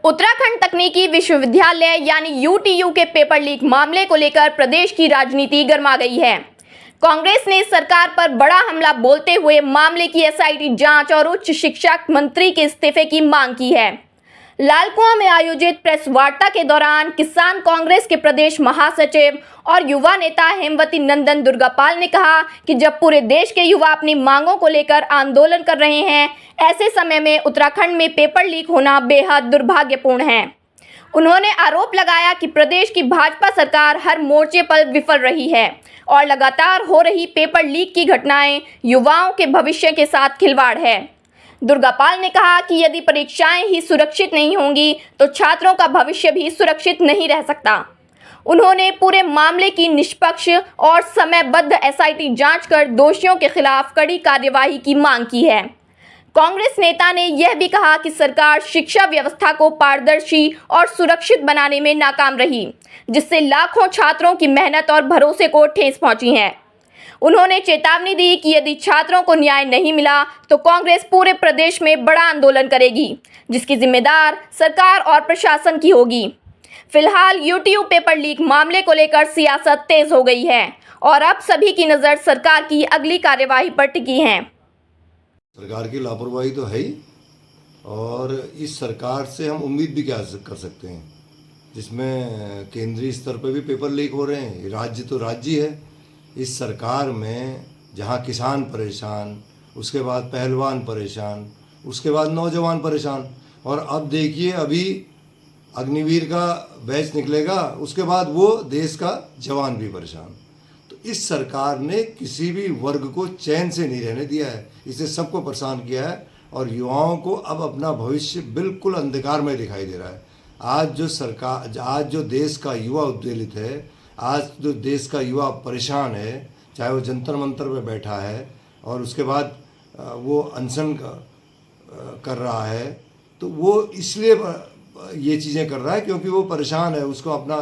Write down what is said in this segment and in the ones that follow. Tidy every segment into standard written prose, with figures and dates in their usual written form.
उत्तराखंड तकनीकी विश्वविद्यालय यानी यूटीयू के पेपर लीक मामले को लेकर प्रदेश की राजनीति गर्मा गई है। कांग्रेस ने सरकार पर बड़ा हमला बोलते हुए मामले की एसआईटी जांच और उच्च शिक्षा मंत्री के इस्तीफे की मांग की है। लालकुआं में आयोजित प्रेस वार्ता के दौरान किसान कांग्रेस के प्रदेश महासचिव और युवा नेता हेमवती नंदन दुर्गापाल ने कहा कि जब पूरे देश के युवा अपनी मांगों को लेकर आंदोलन कर रहे हैं, ऐसे समय में उत्तराखंड में पेपर लीक होना बेहद दुर्भाग्यपूर्ण है। उन्होंने आरोप लगाया कि प्रदेश की भाजपा सरकार हर मोर्चे पर विफल रही है और लगातार हो रही पेपर लीक की घटनाएं युवाओं के भविष्य के साथ खिलवाड़ है। दुर्गापाल ने कहा कि यदि परीक्षाएं ही सुरक्षित नहीं होंगी तो छात्रों का भविष्य भी सुरक्षित नहीं रह सकता। उन्होंने पूरे मामले की निष्पक्ष और समयबद्ध एसआईटी जांच कर दोषियों के खिलाफ कड़ी कार्यवाही की मांग की है। कांग्रेस नेता ने यह भी कहा कि सरकार शिक्षा व्यवस्था को पारदर्शी और सुरक्षित बनाने में नाकाम रही, जिससे लाखों छात्रों की मेहनत और भरोसे को ठेस पहुंची है। उन्होंने चेतावनी दी कि यदि छात्रों को न्याय नहीं मिला तो कांग्रेस पूरे प्रदेश में बड़ा आंदोलन करेगी, जिसकी जिम्मेदार सरकार और प्रशासन की होगी। फिलहाल यूटीयू पेपर लीक मामले को लेकर सियासत तेज हो गई है और अब सभी की नज़र सरकार की अगली कार्यवाही पर टिकी है। सरकार की लापरवाही तो है ही, और इस सरकार से हम उम्मीद भी क्या कर सकते हैं, जिसमें केंद्रीय स्तर पर भी पेपर लीक हो रहे हैं। राज्य तो राज्य है। इस सरकार में जहां किसान परेशान, उसके बाद पहलवान परेशान, उसके बाद नौजवान परेशान, और अब देखिए अभी अग्निवीर का बैच निकलेगा, उसके बाद वो देश का जवान भी परेशान। तो इस सरकार ने किसी भी वर्ग को चैन से नहीं रहने दिया है, इसे सबको परेशान किया है और युवाओं को अब अपना भविष्य बिल्कुल अंधकार में दिखाई दे रहा है। आज जो देश का युवा उद्वेलित है, आज जो देश का युवा परेशान है, चाहे वो जंतर मंतर पे बैठा है और उसके बाद वो अनशन कर रहा है, तो वो इसलिए ये चीज़ें कर रहा है क्योंकि वो परेशान है, उसको अपना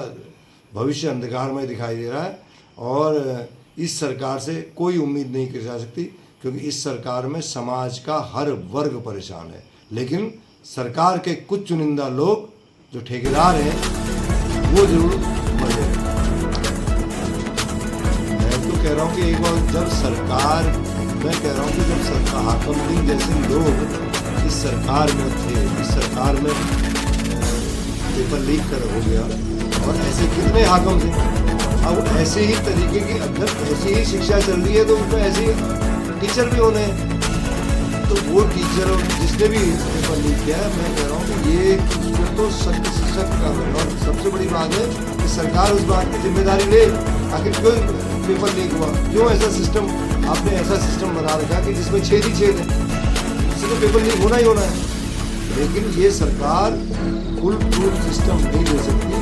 भविष्य अंधकार में दिखाई दे रहा है। और इस सरकार से कोई उम्मीद नहीं की जा सकती क्योंकि इस सरकार में समाज का हर वर्ग परेशान है, लेकिन सरकार के कुछ चुनिंदा लोग जो ठेकेदार हैं वो जरूर मजे हैं। मैं तो कह रहा हूँ कि एक बार जब सरकार हाकिम दिन जैसे लोग इस सरकार में थे, इस सरकार में पेपर लीक कर हो गया, और ऐसे कितने हाकिम थे। अब ऐसे ही तरीके की अगर ऐसी ही शिक्षा चल रही है तो उसमें ऐसे ही टीचर भी होने हैं। तो वो टीचर जिसने भी पेपर लीक किया है, मैं कह रहा हूँ कि ये तो सख्त से सख्त काम है। और सबसे बड़ी बात है कि सरकार उस बात की जिम्मेदारी ले। आखिर क्यों पेपर लीक हुआ, क्यों ऐसा सिस्टम आपने ऐसा सिस्टम बना रखा कि जिसमें छेद ही छेद है, इससे तो पेपर लीक होना ही होना है। लेकिन ये सरकार फुल प्रूफ सिस्टम नहीं दे सकती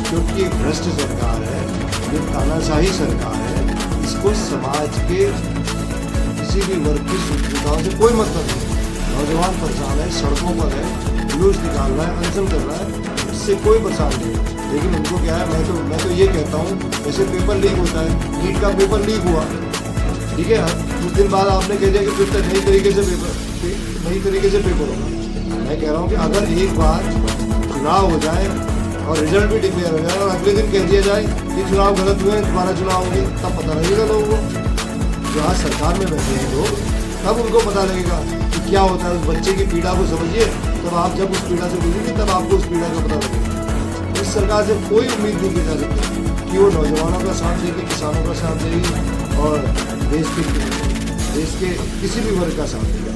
क्योंकि ये भ्रष्ट सरकार है, ये तानाशाही सरकार है। इसको समाज के किसी भी वर्ग की सुविधाओं से कोई मतलब नहीं। नौजवान परेशान है, सड़कों पर है, जुलूस निकाल रहा है, अनशन कर रहा है, इससे कोई परेशान नहीं है। लेकिन उनको क्या है, मैं तो ये कहता हूँ, जैसे पेपर लीक होता है, नीट का पेपर लीक हुआ, ठीक है, कुछ दिन बाद आपने कह दिया कि फिर तक नई तरीके से पेपर होगा। मैं कह रहा हूँ कि अगर एक बार चुनाव हो जाए और रिजल्ट भी डिक्लेयर हो जाए और अगले दिन कह दिया जाए कि चुनाव गलत हुए, दोबारा चुनाव होंगे, तब पता लगेगा लोगों को। जो आज सरकार में बैठे हैं लोग, तब उनको पता लगेगा कि क्या होता है। उस बच्चे की पीड़ा को समझिए, तब आप जब उस पीड़ा से गुजरेंगे तब आपको उस पीड़ा का पता लगेगा। इस सरकार से कोई उम्मीद नहीं की जा सकती कि वो नौजवानों का साथ देगी, किसानों का साथ देगी और देश के किसी भी वर्ग का साथ देगा।